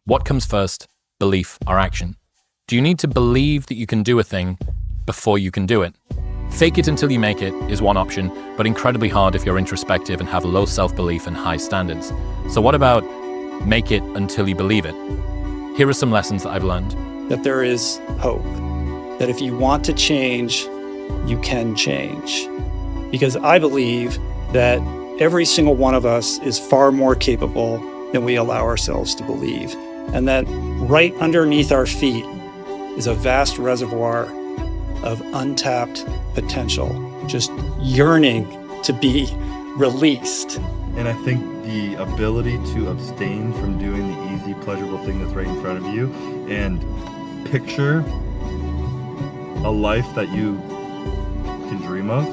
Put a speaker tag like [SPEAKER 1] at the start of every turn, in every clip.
[SPEAKER 1] What comes first, belief or action? Do you need to believe that you can do a thing before you can do it? Fake it until you make it is one option, but incredibly hard if you're introspective and have low self-belief and high standards. So what about make it until you believe it? Here are some lessons that I've learned.
[SPEAKER 2] That there is hope. That if you want to change, you can change. Because I believe that every single one of us is far more capable than we allow ourselves to believe. And that right underneath our feet is a vast reservoir of untapped potential, just yearning to be released.
[SPEAKER 3] And I think the ability to abstain from doing the easy, pleasurable thing that's right in front of you and picture a life that you can dream of,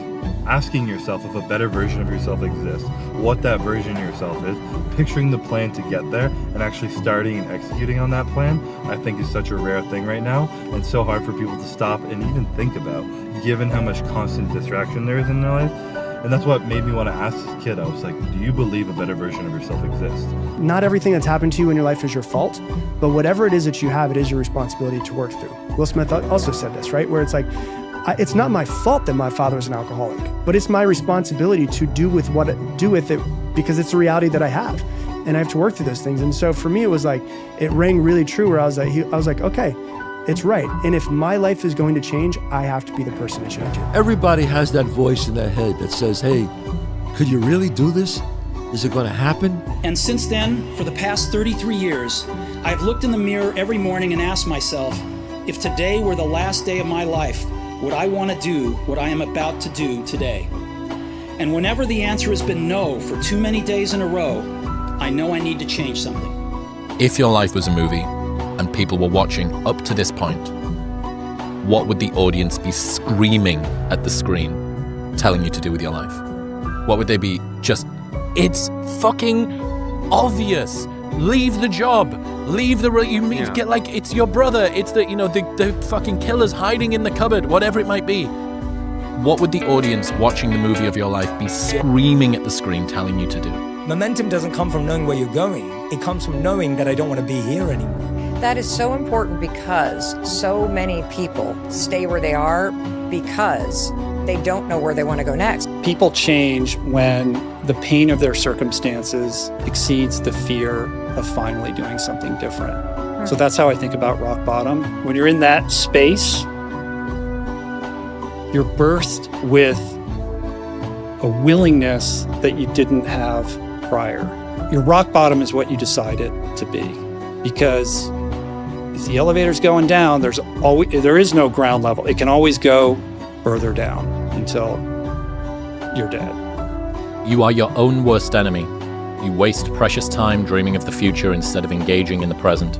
[SPEAKER 3] asking yourself if a better version of yourself exists, what that version of yourself is, picturing the plan to get there, and actually starting and executing on that plan, I think is such a rare thing right now, and so hard for people to stop and even think about, given how much constant distraction there is in their life. And that's what made me want to ask this kid. I was like, do you believe a better version of yourself exists?
[SPEAKER 4] Not everything that's happened to you in your life is your fault, but whatever it is that you have, it is your responsibility to work through. Will Smith also said this, right? Where it's like, it's not my fault that my father is an alcoholic, but it's my responsibility to do with it because it's a reality that I have, and I have to work through those things. And so for me, it was like, it rang really true where I was like, okay, it's right. And if my life is going to change, I have to be the person to change it.
[SPEAKER 5] Everybody has that voice in their head that says, hey, could you really do this? Is it going to happen?
[SPEAKER 6] And since then, for the past 33 years, I've looked in the mirror every morning and asked myself, if today were the last day of my life, would I want to do what I am about to do today? And whenever the answer has been no for too many days in a row, I know I need to change something.
[SPEAKER 1] If your life was a movie and people were watching up to this point, what would the audience be screaming at the screen, telling you to do with your life? What would they be just, it's fucking obvious. Leave the job. Leave the get like it's your brother. It's the fucking killer's hiding in the cupboard. Whatever it might be. What would the audience watching the movie of your life be screaming at the screen, telling you to do?
[SPEAKER 7] Momentum doesn't come from knowing where you're going. It comes from knowing that I don't want to be here anymore.
[SPEAKER 8] That is so important because so many people stay where they are because they don't know where they want to go next.
[SPEAKER 2] People change when the pain of their circumstances exceeds the fear of finally doing something different. So that's how I think about rock bottom. When you're in that space, you're birthed with a willingness that you didn't have prior. Your rock bottom is what you decided to be, because if the elevator's going down, there is no ground level. It can always go further down until you're dead.
[SPEAKER 1] You are your own worst enemy. You waste precious time dreaming of the future instead of engaging in the present.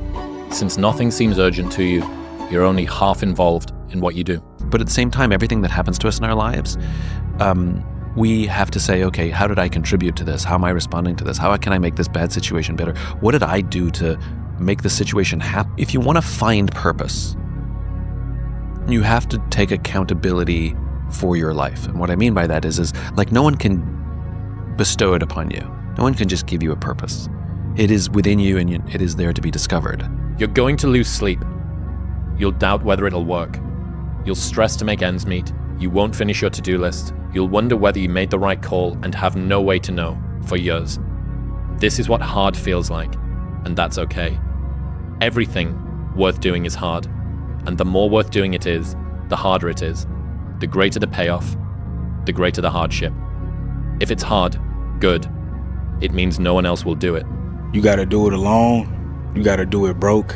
[SPEAKER 1] Since nothing seems urgent to you, you're only half involved in what you do.
[SPEAKER 9] But at the same time, everything that happens to us in our lives, we have to say, okay, how did I contribute to this? How am I responding to this? How can I make this bad situation better? What did I do to make the situation happen? If you want to find purpose, you have to take accountability for your life. And what I mean by that is like no one can bestow it upon you. No one can just give you a purpose. It is within you and it is there to be discovered.
[SPEAKER 1] You're going to lose sleep. You'll doubt whether it'll work. You'll stress to make ends meet. You won't finish your to-do list. You'll wonder whether you made the right call and have no way to know for years. This is what hard feels like, and that's okay. Everything worth doing is hard, and the more worth doing it is, the harder it is. The greater the payoff, the greater the hardship. If it's hard, good. It means no one else will do it.
[SPEAKER 10] You gotta do it alone. You gotta do it broke.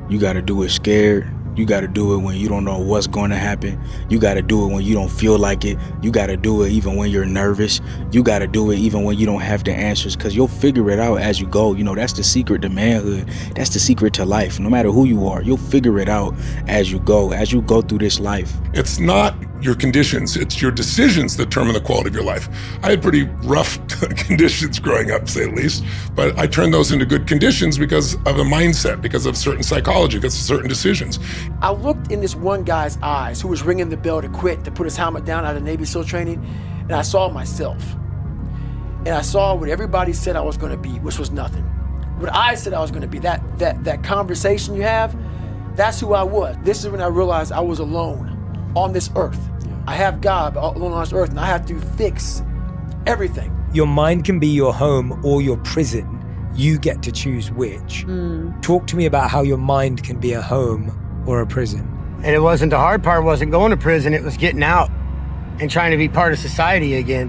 [SPEAKER 10] You gotta do it scared. You gotta do it when you don't know what's going to happen. You gotta do it when you don't feel like it. You gotta do it even when you're nervous. You gotta do it even when you don't have the answers, because you'll figure it out as you go. You know, that's the secret to manhood. That's the secret to life. No matter who you are, you'll figure it out as you go through this life.
[SPEAKER 11] It's not your conditions, it's your decisions that determine the quality of your life. I had pretty rough conditions growing up, to say the least, but I turned those into good conditions because of a mindset, because of certain psychology, because of certain decisions.
[SPEAKER 12] I looked in this one guy's eyes who was ringing the bell to quit, to put his helmet down out of Navy SEAL training, and I saw myself. And I saw what everybody said I was gonna be, which was nothing. what I said I was going to be. That conversation you have, that's who I was. This is when I realized I was alone on this earth. I have God but alone on this earth, and I have to fix everything.
[SPEAKER 7] Your mind can be your home or your prison. You get to choose which. Talk to me about how your mind can be a home or a prison.
[SPEAKER 13] And it wasn't, the hard part wasn't going to prison, it was getting out and trying to be part of society again.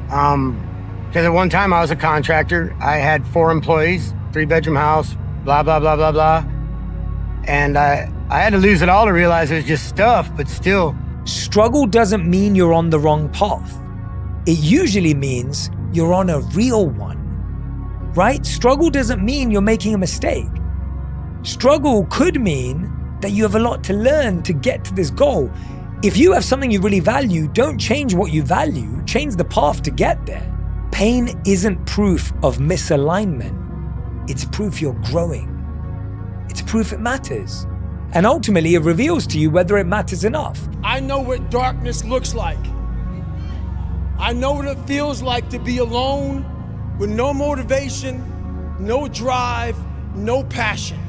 [SPEAKER 13] Because at one time I was a contractor. I had 4 employees, 3-bedroom house, blah, blah, blah, blah, blah. And I had to lose it all to realize it was just stuff, but still.
[SPEAKER 7] Struggle doesn't mean you're on the wrong path. It usually means you're on a real one, right? Struggle doesn't mean you're making a mistake. Struggle could mean that you have a lot to learn to get to this goal. If you have something you really value, don't change what you value, change the path to get there. Pain isn't proof of misalignment. It's proof you're growing. It's proof it matters. And ultimately, it reveals to you whether it matters enough.
[SPEAKER 12] I know what darkness looks like. I know what it feels like to be alone with no motivation, no drive, no passion.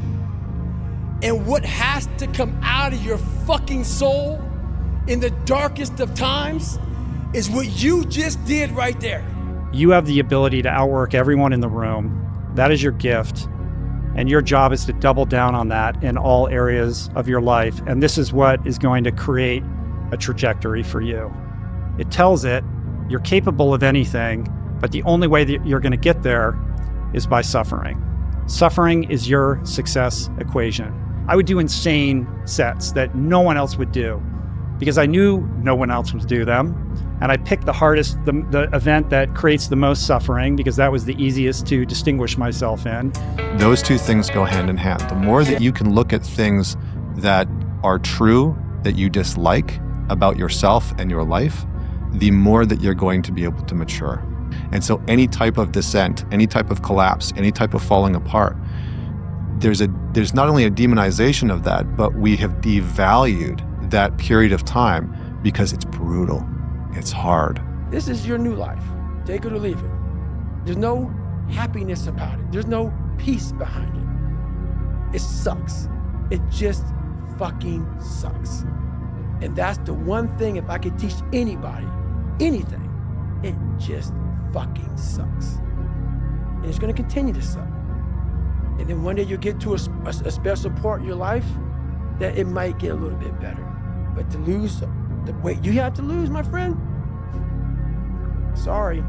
[SPEAKER 12] And what has to come out of your fucking soul in the darkest of times is what you just did right there.
[SPEAKER 2] You have the ability to outwork everyone in the room. That is your gift. And your job is to double down on that in all areas of your life. And this is what is going to create a trajectory for you. It tells it you're capable of anything, but the only way that you're going to get there is by suffering. Suffering is your success equation. I would do insane sets that no one else would do because I knew no one else would do them. And I picked the hardest, the event that creates the most suffering because that was the easiest to distinguish myself in.
[SPEAKER 14] Those two things go hand in hand. The more that you can look at things that are true, that you dislike about yourself and your life, the more that you're going to be able to mature. And so any type of descent, any type of collapse, any type of falling apart, there's not only a demonization of that, but we have devalued that period of time because it's brutal. It's hard.
[SPEAKER 12] This is your new life. Take it or leave it. There's no happiness about it. There's no peace behind it. It sucks. It just fucking sucks. And that's the one thing, if I could teach anybody anything, it just fucking sucks. And it's gonna continue to suck. And then one day you'll get to a special part in your life that it might get a little bit better. But to lose the weight you have to lose, my friend, sorry,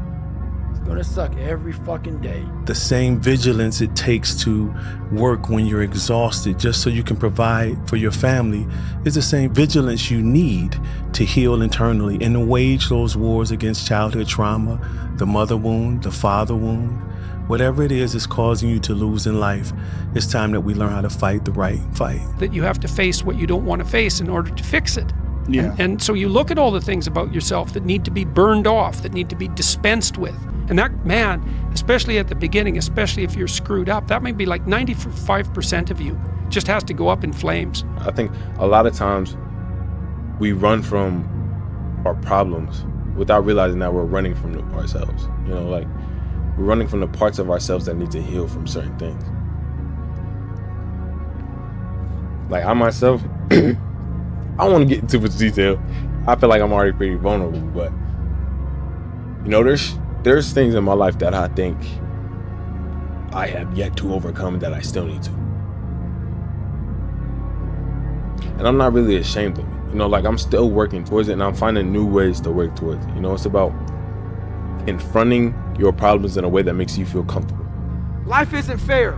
[SPEAKER 12] it's gonna suck every fucking day.
[SPEAKER 15] The same vigilance it takes to work when you're exhausted just so you can provide for your family is the same vigilance you need to heal internally and to wage those wars against childhood trauma, the mother wound, the father wound. Whatever it is that's causing you to lose in life, it's time that we learn how to fight the right fight.
[SPEAKER 16] That you have to face what you don't want to face in order to fix it.
[SPEAKER 2] Yeah.
[SPEAKER 16] And so you look at all the things about yourself that need to be burned off, that need to be dispensed with. And that, man, especially at the beginning, especially if you're screwed up, that might be like 95% of you just has to go up in flames.
[SPEAKER 17] I think a lot of times we run from our problems without realizing that we're running from ourselves. You know, like we're running from the parts of ourselves that need to heal from certain things. Like I myself, I don't want to get into too much detail. I feel like I'm already pretty vulnerable, but you know, there's things in my life that I think I have yet to overcome that I still need to. And I'm not really ashamed of it. You know, like I'm still working towards it and I'm finding new ways to work towards it. You know, it's about confronting your problems in a way that makes you feel comfortable.
[SPEAKER 12] Life isn't fair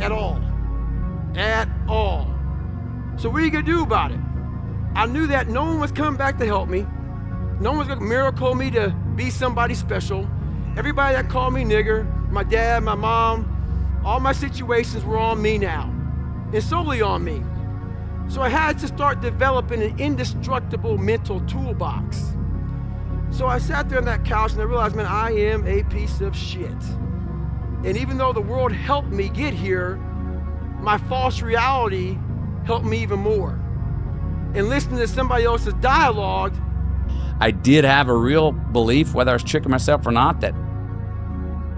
[SPEAKER 12] at all. At all. So what are you gonna do about it? I knew that no one was coming back to help me. No one was gonna miracle me to be somebody special. Everybody that called me nigger, my dad, my mom, all my situations were on me now, and solely on me. So I had to start developing an indestructible mental toolbox. So I sat there on that couch and I realized, man, I am a piece of shit. And even though the world helped me get here, my false reality helped me even more. And listening to somebody else's dialogue,
[SPEAKER 18] I did have a real belief, whether I was tricking myself or not, that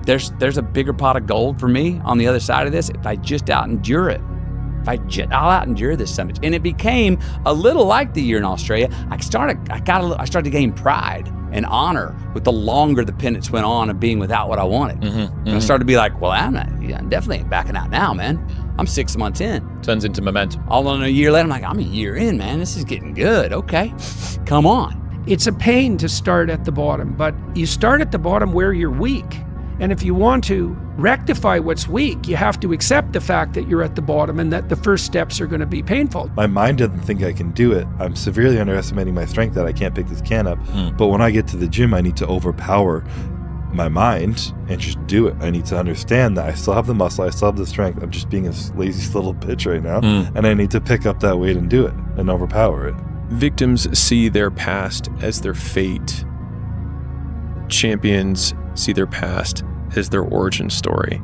[SPEAKER 18] there's a bigger pot of gold for me on the other side of this if I just out-endure it. I'll out-endure this so much. And it became a little like the year in Australia. I started to gain pride and honor with the longer the penance went on of being without what I wanted. And I started to be like, well, I definitely ain't backing out now, man. I'm 6 months in.
[SPEAKER 1] Turns into momentum.
[SPEAKER 18] All in a year later, I'm like, I'm a year in, man. This is getting good. Okay, come on.
[SPEAKER 16] It's a pain to start at the bottom, but you start at the bottom where you're weak. And if you want to rectify what's weak, you have to accept the fact that you're at the bottom and that the first steps are going to be painful.
[SPEAKER 3] My mind doesn't think I can do it. I'm severely underestimating my strength that I can't pick this can up. But when I get to the gym, I need to overpower my mind and just do it. I need to understand that I still have the muscle, I still have the strength. I'm just being a lazy little bitch right now. And I need to pick up that weight and do it and overpower it.
[SPEAKER 19] Victims see their past as their fate. Champions see their past as their origin story.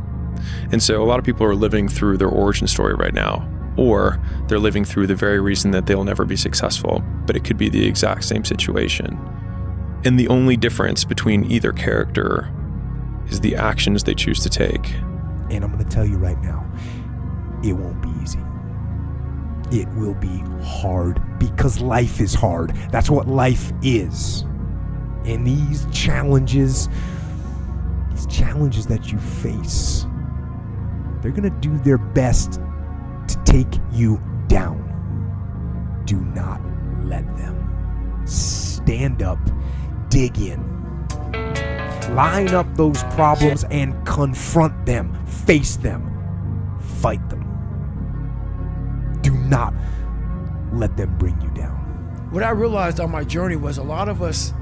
[SPEAKER 19] And so a lot of people are living through their origin story right now, or they're living through the very reason that they'll never be successful, but it could be the exact same situation. And the only difference between either character is the actions they choose to take.
[SPEAKER 20] And I'm going to tell you right now, it won't be easy. It will be hard because life is hard. That's what life is. And these challenges that you face, they're going to do their best to take you down. Do not let them. Stand up, dig in, line up those problems and confront them, face them, fight them. Do not let them bring you down.
[SPEAKER 12] What I realized on my journey was a lot of us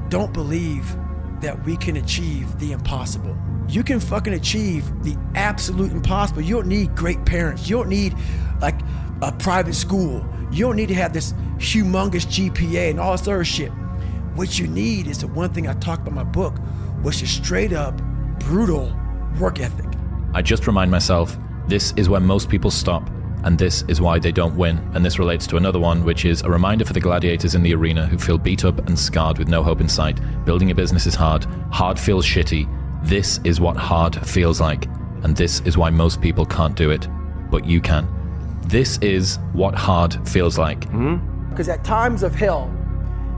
[SPEAKER 12] don't believe that we can achieve the impossible. You can fucking achieve the absolute impossible. You don't need great parents. You don't need like a private school. You don't need to have this humongous GPA and all this other shit. What you need is the one thing I talked about in my book, which is straight up brutal work ethic.
[SPEAKER 1] I just remind myself, this is where most people stop, and this is why they don't win. And this relates to another one, which is a reminder for the gladiators in the arena who feel beat up and scarred with no hope in sight. Building a business is hard. Hard feels shitty. This is what hard feels like. And this is why most people can't do it. But you can. This is what hard feels like.
[SPEAKER 12] Because at times of hell,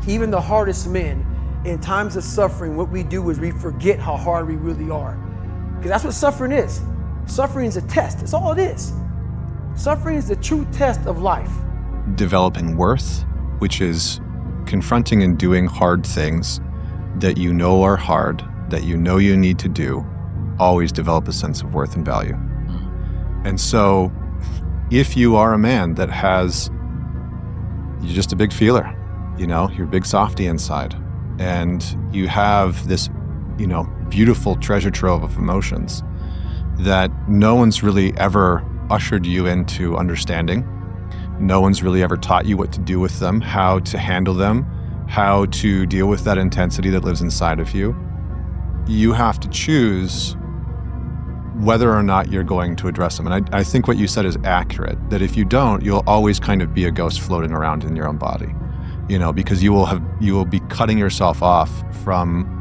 [SPEAKER 12] even the hardest men, in times of suffering, what we do is we forget how hard we really are. Because that's what suffering is. Suffering is a test. That's all it is. Suffering is the true test of life.
[SPEAKER 14] Developing worth, which is confronting and doing hard things that you know are hard, that you know you need to do, always develop a sense of worth and value. And so if you are a man that you're just a big feeler, you're a big softy inside, and you have this, beautiful treasure trove of emotions that no one's really ever ushered you into understanding. No one's really ever taught you what to do with them, how to handle them, how to deal with that intensity that lives inside of you. You have to choose whether or not you're going to address them. And I think what you said is accurate, that if you don't, you'll always kind of be a ghost floating around in your own body, because you will be cutting yourself off from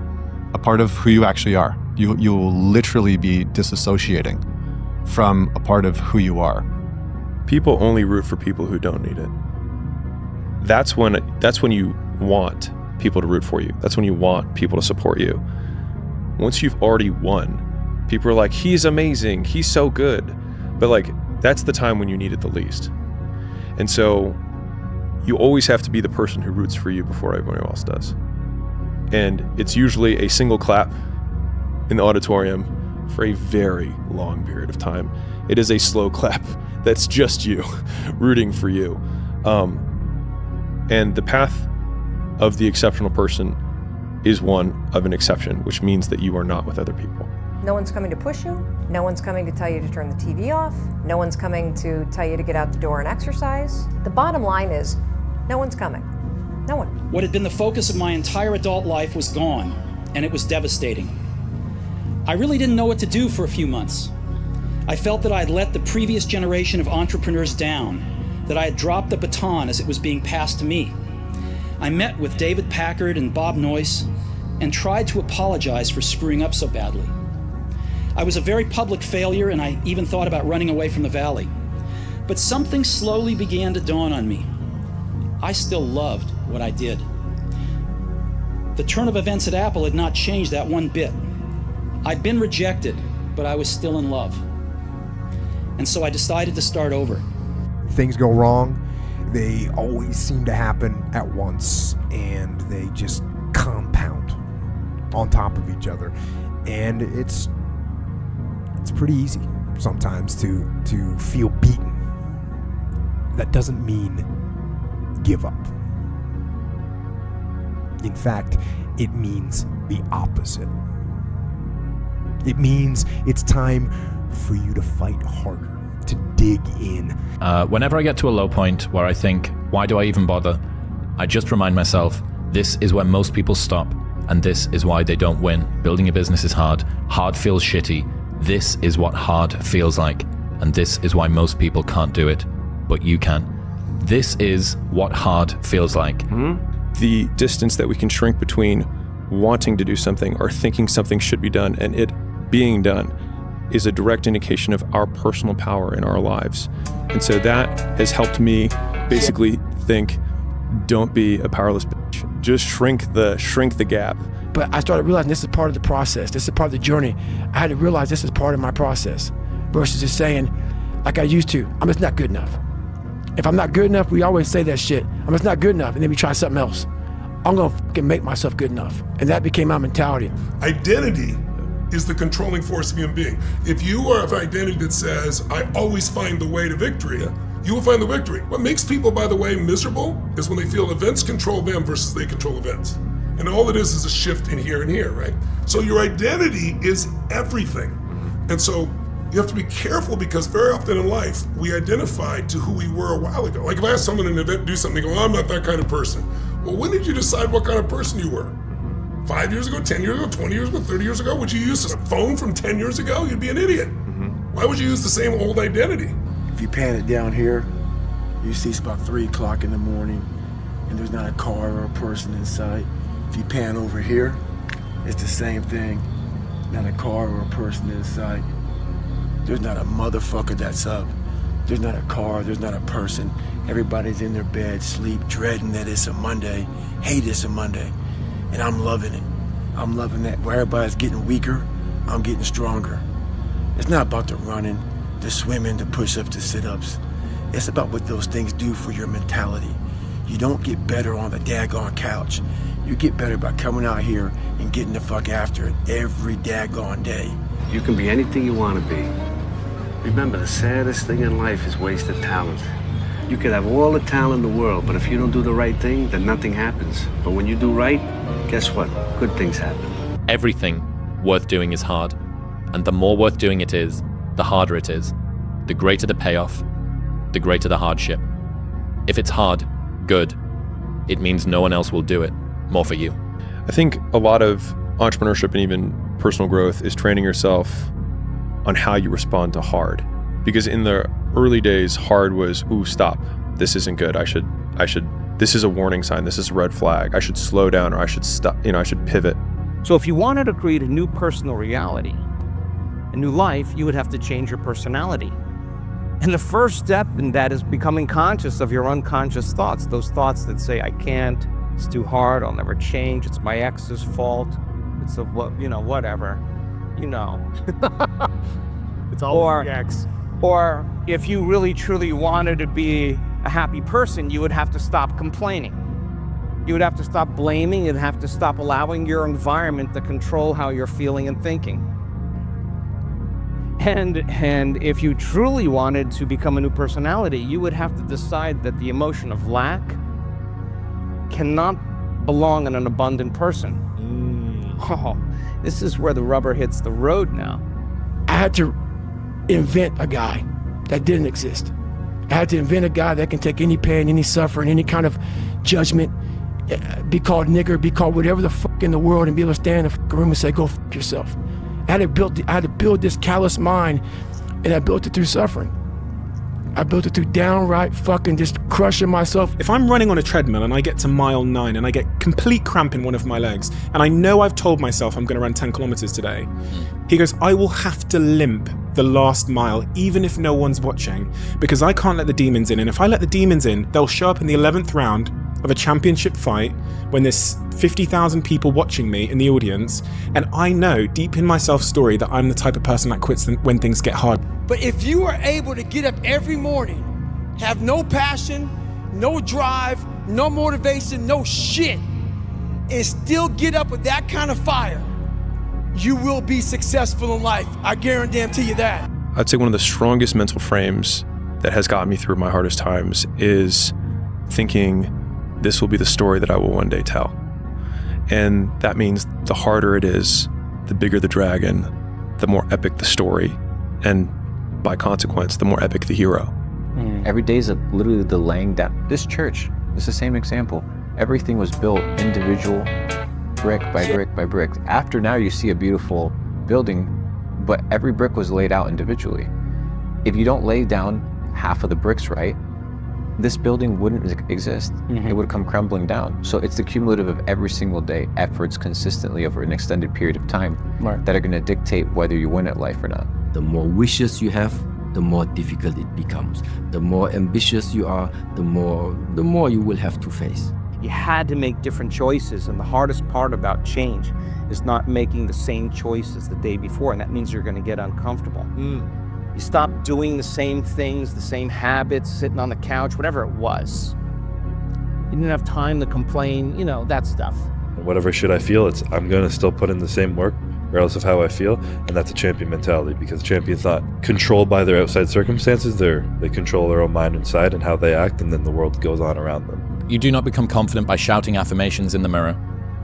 [SPEAKER 14] a part of who you actually are. You will literally be disassociating from a part of who you are.
[SPEAKER 19] People only root for people who don't need it. That's when you want people to root for you. That's when you want people to support you. Once you've already won, people are like, he's amazing, he's so good. But that's the time when you need it the least. And so you always have to be the person who roots for you before everyone else does. And it's usually a single clap in the auditorium for a very long period of time. It is a slow clap that's just you rooting for you. And the path of the exceptional person is one of an exception, which means that you are not with other people.
[SPEAKER 8] No one's coming to push you. No one's coming to tell you to turn the TV off. No one's coming to tell you to get out the door and exercise. The bottom line is, no one's coming. No one.
[SPEAKER 6] What had been the focus of my entire adult life was gone, and it was devastating. I really didn't know what to do for a few months. I felt that I had let the previous generation of entrepreneurs down, that I had dropped the baton as it was being passed to me. I met with David Packard and Bob Noyce and tried to apologize for screwing up so badly. I was a very public failure, and I even thought about running away from the valley. But something slowly began to dawn on me. I still loved what I did. The turn of events at Apple had not changed that one bit. I'd been rejected, but I was still in love. And so I decided to start over.
[SPEAKER 20] Things go wrong. They always seem to happen at once, and they just compound on top of each other. And it's pretty easy sometimes to feel beaten. That doesn't mean give up. In fact, it means the opposite. It means it's time for you to fight harder, to dig in.
[SPEAKER 1] Whenever I get to a low point where I think, why do I even bother? I just remind myself, this is where most people stop, and this is why they don't win. Building a business is hard. Hard feels shitty. This is what hard feels like, and this is why most people can't do it, but you can. This is what hard feels like.
[SPEAKER 19] The distance that we can shrink between wanting to do something or thinking something should be done and it being done is a direct indication of our personal power in our lives. And so that has helped me basically think, don't be a powerless bitch. Just shrink the gap.
[SPEAKER 12] But I started realizing this is part of the process. This is part of the journey. I had to realize this is part of my process versus just saying, like I used to, I'm just not good enough. If I'm not good enough, we always say that shit. I'm just not good enough, and then we try something else. I'm gonna fucking make myself good enough. And that became my mentality.
[SPEAKER 11] Identity is the controlling force of human being. If you are of an identity that says, I always find the way to victory, you will find the victory. What makes people, by the way, miserable is when they feel events control them versus they control events. And all it is a shift in here, right? So your identity is everything. And so you have to be careful because very often in life, we identify to who we were a while ago. Like if I asked someone in an event to do something, they go, I'm not that kind of person. Well, when did you decide what kind of person you were? 5 years ago, 10 years ago, 20 years ago, 30 years ago? Would you use a phone from 10 years ago? You'd be an idiot. Why would you use the same old identity?
[SPEAKER 12] If you pan it down here, you see it's about 3 o'clock in the morning and there's not a car or a person in sight. If you pan over here, it's the same thing. Not a car or a person in sight. There's not a motherfucker that's up. There's not a car, there's not a person. Everybody's in their bed, sleep, dreading that it's a Monday, hate it's a Monday. And I'm loving it. I'm loving that. Where everybody's getting weaker, I'm getting stronger. It's not about the running, the swimming, the push-ups, the sit-ups. It's about what those things do for your mentality. You don't get better on the daggone couch. You get better by coming out here and getting the fuck after it every daggone day.
[SPEAKER 21] You can be anything you want to be. Remember, the saddest thing in life is wasted talent. You could have all the talent in the world, but if you don't do the right thing, then nothing happens. But when you do right, guess what? Good things happen.
[SPEAKER 1] Everything worth doing is hard. And the more worth doing it is, the harder it is. The greater the payoff, the greater the hardship. If it's hard, good. It means no one else will do it. More for you.
[SPEAKER 19] I think a lot of entrepreneurship and even personal growth is training yourself on how you respond to hard. Because in the early days, hard was, ooh, stop. This isn't good. I should, this is a warning sign. This is a red flag. I should slow down or I should stop, I should pivot.
[SPEAKER 22] So if you wanted to create a new personal reality, a new life, you would have to change your personality. And the first step in that is becoming conscious of your unconscious thoughts, those thoughts that say, I can't, it's too hard, I'll never change, it's my ex's fault, it's a, whatever,
[SPEAKER 20] It's always the ex.
[SPEAKER 22] Or if you really truly wanted to be a happy person, you would have to stop complaining. You would have to stop blaming, you'd have to stop allowing your environment to control how you're feeling and thinking. And if you truly wanted to become a new personality, you would have to decide that the emotion of lack cannot belong in an abundant person. Oh, this is where the rubber hits the road now.
[SPEAKER 12] I had to invent a guy that didn't exist. I had to invent a guy that can take any pain, any suffering, any kind of judgment, be called nigger, be called whatever the fuck in the world, and be able to stand in the fucking room and say, go fuck yourself. I had to build this callous mind, and I built it through suffering.
[SPEAKER 4] I built it through downright fucking just crushing myself.
[SPEAKER 5] If I'm running on a treadmill and I get to mile 9 and I get complete cramp in one of my legs, and I know I've told myself I'm going to run 10 kilometers today, he goes, I will have to limp the last mile, even if no one's watching, because I can't let the demons in. And if I let the demons in, they'll show up in the 11th round of a championship fight when there's 50,000 people watching me in the audience, and I know deep in my self-story that I'm the type of person that quits when things get hard.
[SPEAKER 12] But if you are able to get up every morning, have no passion, no drive, no motivation, no shit, and still get up with that kind of fire, you will be successful in life. I guarantee you that.
[SPEAKER 19] I'd say one of the strongest mental frames that has gotten me through my hardest times is thinking this will be the story that I will one day tell. And that means the harder it is, the bigger the dragon, the more epic the story, and by consequence, the more epic the hero.
[SPEAKER 23] Every day is literally the laying down. This church is the same example. Everything was built individual, brick by brick by brick. After now you see a beautiful building, but every brick was laid out individually. If you don't lay down half of the bricks right, this building wouldn't exist. It would come crumbling down. So it's the cumulative of every single day, efforts consistently over an extended period of time that are gonna dictate whether you win at life or not.
[SPEAKER 24] The more wishes you have, the more difficult it becomes. The more ambitious you are, the more you will have to face.
[SPEAKER 22] You had to make different choices, and the hardest part about change is not making the same choices the day before, and that means you're going to get uncomfortable. You stop doing the same things, the same habits, sitting on the couch, whatever it was. You didn't have time to complain, you know, that stuff.
[SPEAKER 3] Whatever shit I feel, I'm going to still put in the same work regardless of how I feel, and that's a champion mentality, because champion's not controlled by their outside circumstances. They control their own mind inside and how they act, and then the world goes on around them.
[SPEAKER 1] You do not become confident by shouting affirmations in the mirror,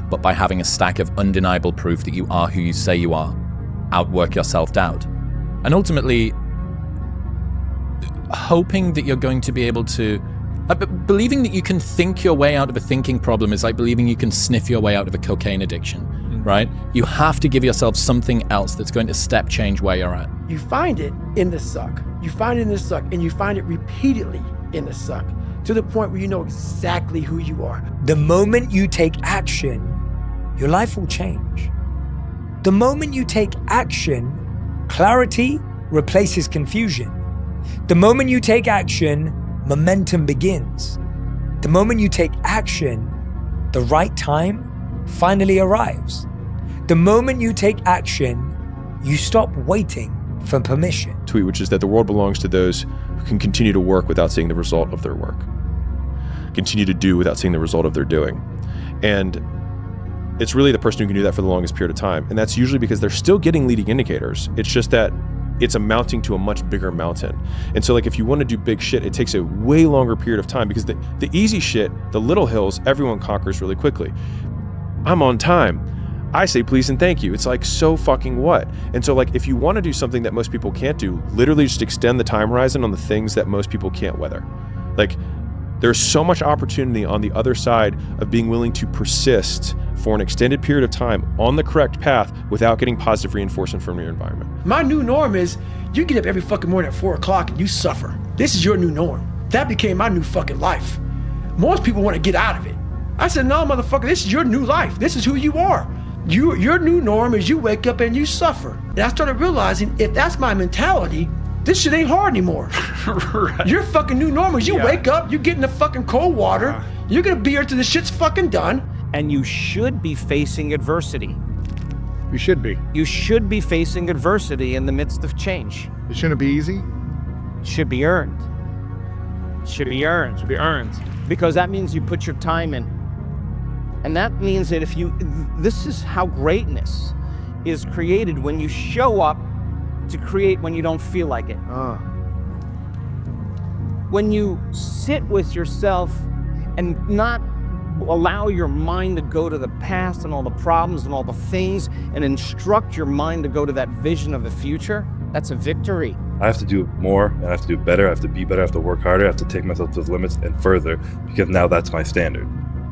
[SPEAKER 1] but by having a stack of undeniable proof that you are who you say you are. Outwork your self-doubt. And ultimately, hoping that you're going to be able to... believing that you can think your way out of a thinking problem is like believing you can sniff your way out of a cocaine addiction, right? You have to give yourself something else that's going to step change where you're at.
[SPEAKER 4] You find it in the suck. You find it in the suck, and you find it repeatedly in the suck, to the point where you know exactly who you are.
[SPEAKER 7] The moment you take action, your life will change. The moment you take action, clarity replaces confusion. The moment you take action, momentum begins. The moment you take action, the right time finally arrives. The moment you take action, you stop waiting for permission.
[SPEAKER 19] Tweet, which is that the world belongs to those who can continue to work without seeing the result of their work. Continue to do without seeing the result of their doing. And it's really the person who can do that for the longest period of time. And that's usually because they're still getting leading indicators. It's just that it's amounting to a much bigger mountain. And so like if you want to do big shit, it takes a way longer period of time, because the easy shit, the little hills, everyone conquers really quickly. I'm on time. I say please and thank you. It's like, so fucking what? And so like if you want to do something that most people can't do, literally just extend the time horizon on the things that most people can't weather. Like there's so much opportunity on the other side of being willing to persist for an extended period of time on the correct path without getting positive reinforcement from your environment.
[SPEAKER 4] My new norm is you get up every fucking morning at 4 o'clock and you suffer. This is your new norm. That became my new fucking life. Most people want to get out of it. I said, no, motherfucker, this is your new life. This is who you are. Your new norm is you wake up and you suffer. And I started realizing if that's my mentality, this shit ain't hard anymore. Right. Your fucking new norm is you wake up, you get in the fucking cold water, you're gonna be here till the shit's fucking done.
[SPEAKER 22] And you should be facing adversity.
[SPEAKER 25] You should be.
[SPEAKER 22] You should be facing adversity in the midst of change.
[SPEAKER 25] It shouldn't be easy.
[SPEAKER 22] It should be earned. It should be earned.
[SPEAKER 25] It should be earned.
[SPEAKER 22] Because that means you put your time in. And that means that this is how greatness is created, when you show up to create when you don't feel like it. When you sit with yourself and not allow your mind to go to the past and all the problems and all the things, and instruct your mind to go to that vision of the future, that's a victory.
[SPEAKER 3] I have to do more, and I have to do better, I have to be better, I have to work harder, I have to take myself to those limits and further, because now that's my standard.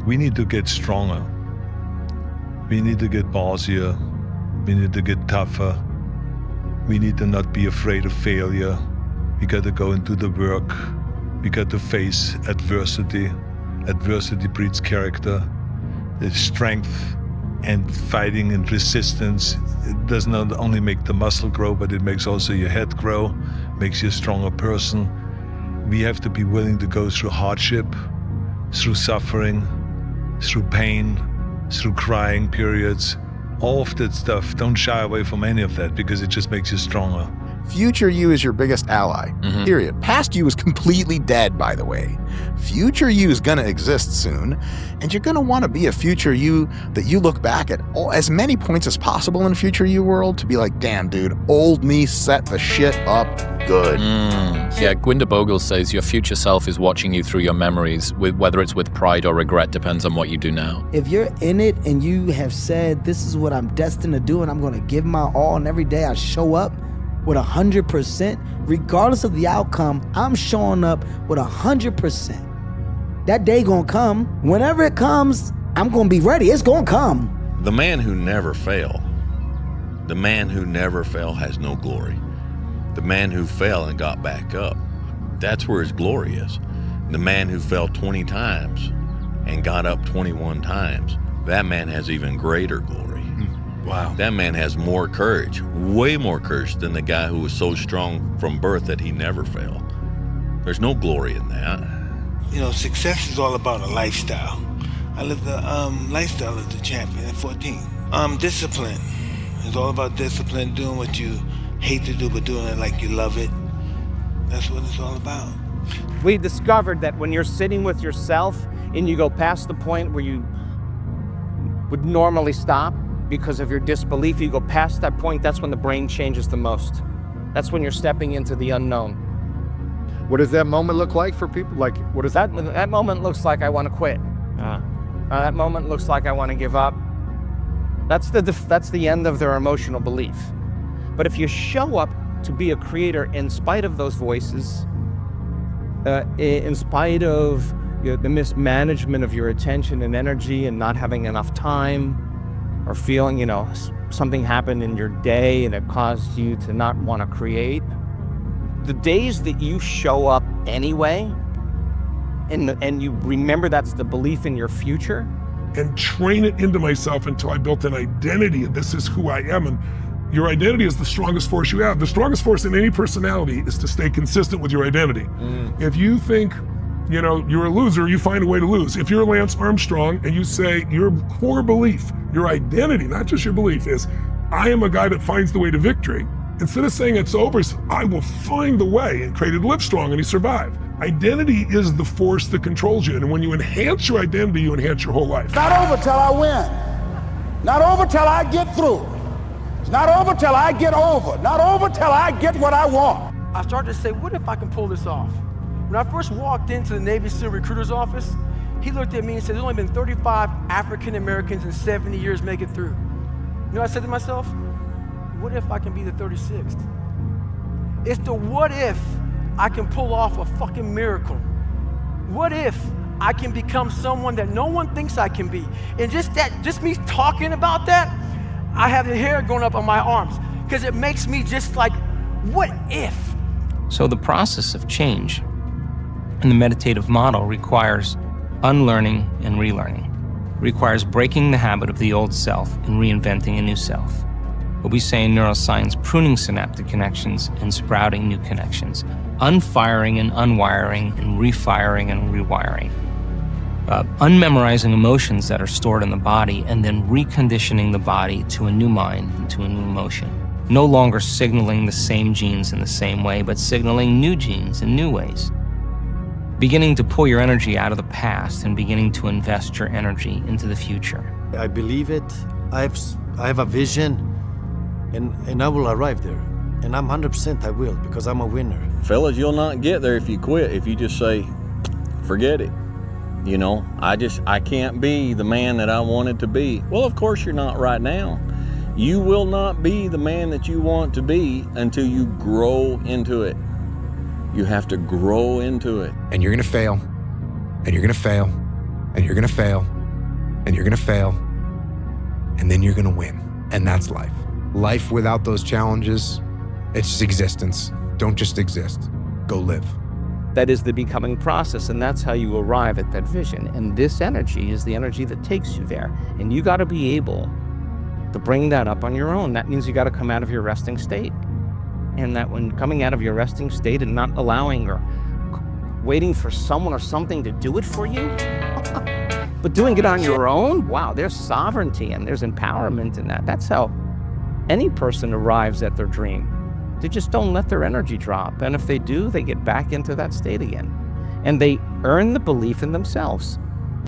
[SPEAKER 26] We need to get stronger. We need to get ballsier. We need to get tougher. We need to not be afraid of failure. We got to go into the work. We got to face adversity. Adversity breeds character. The strength and fighting and resistance. It does not only make the muscle grow, but it makes also your head grow, makes you a stronger person. We have to be willing to go through hardship, through suffering, through pain, through crying periods. All of that stuff, don't shy away from any of that because it just makes you stronger.
[SPEAKER 2] Future you is your biggest ally, period. Past you is completely dead, by the way. Future you is gonna exist soon, and you're gonna wanna be a future you that you look back at as many points as possible in future you world to be like, damn dude, old me set the shit up good.
[SPEAKER 1] Yeah, Gwynder Bogle says your future self is watching you through your memories, whether it's with pride or regret, depends on what you do now.
[SPEAKER 9] If you're in it and you have said, this is what I'm destined to do and I'm gonna give my all, and every day I show up with 100%, regardless of the outcome, I'm showing up with 100%. That day gonna come. Whenever it comes, I'm gonna be ready. It's gonna come.
[SPEAKER 10] The man who never fail, the man who never fell has no glory. The man who fell and got back up, that's where his glory is. The man who fell 20 times and got up 21 times, that man has even greater glory. Wow. That man has more courage, way more courage than the guy who was so strong from birth that he never failed. There's no glory in that.
[SPEAKER 13] You know, success is all about a lifestyle. I lived the lifestyle of the champion at 14. Discipline. It's all about discipline, doing what you hate to do, but doing it like you love it. That's what it's all about.
[SPEAKER 22] We discovered that when you're sitting with yourself and you go past the point where you would normally stop, because of your disbelief, you go past that point, that's when the brain changes the most. That's when you're stepping into the unknown.
[SPEAKER 25] What does that moment look like for people? Like, what is
[SPEAKER 22] that? That moment looks like I want to quit. That moment looks like I want to give up. That's the end of their emotional belief. But if you show up to be a creator in spite of those voices, in spite of the mismanagement of your attention and energy and not having enough time, or feeling, something happened in your day and it caused you to not want to create. The days that you show up anyway, and you remember that's the belief in your future.
[SPEAKER 15] And train it into myself until I built an identity, and this is who I am. And your identity is the strongest force you have. The strongest force in any personality is to stay consistent with your identity. If you think, you're a loser, you find a way to lose. If you're Lance Armstrong and you say your core belief, your identity, not just your belief, is I am a guy that finds the way to victory. Instead of saying it's over, I will find the way, and created Livestrong, and he survived. Identity is the force that controls you. And when you enhance your identity, you enhance your whole life.
[SPEAKER 17] It's not over till I win. Not over till I get through. It's not over till I get over. Not over till I get what I want.
[SPEAKER 12] I started to say, what if I can pull this off? When I first walked into the Navy SEAL recruiter's office, he looked at me and said, there's only been 35 African Americans in 70 years make it through. You know what I said to myself? What if I can be the 36th? It's the what if I can pull off a fucking miracle. What if I can become someone that no one thinks I can be? And just me talking about that, I have the hair going up on my arms because it makes me just like, what if?
[SPEAKER 27] So the process of change in the meditative model requires unlearning and relearning, requires breaking the habit of the old self and reinventing a new self. What we say in neuroscience, pruning synaptic connections and sprouting new connections, unfiring and unwiring and refiring and rewiring, unmemorizing emotions that are stored in the body and then reconditioning the body to a new mind and to a new emotion. No longer signaling the same genes in the same way, but signaling new genes in new ways. Beginning to pull your energy out of the past and beginning to invest your energy into the future.
[SPEAKER 28] I believe it. I have a vision, and I will arrive there. And I'm 100% I will, because I'm a winner.
[SPEAKER 10] Fellas, you'll not get there if you quit, if you just say, forget it. I can't be the man that I wanted to be. Well, of course you're not right now. You will not be the man that you want to be until you grow into it. You have to grow into it.
[SPEAKER 2] And you're gonna fail, and you're gonna fail, and you're gonna fail, and you're gonna fail, and then you're gonna win. And that's life. Life without those challenges, it's just existence. Don't just exist.
[SPEAKER 15] Go live.
[SPEAKER 22] That is the becoming process, and that's how you arrive at that vision. And this energy is the energy that takes you there. And you got to be able to bring that up on your own. That means you got to come out of your resting state. And that when coming out of your resting state and not allowing or waiting for someone or something to do it for you, but doing it on your own, wow, there's sovereignty and there's empowerment in that. That's how any person arrives at their dream. They just don't let their energy drop. And if they do, they get back into that state again. And they earn the belief in themselves.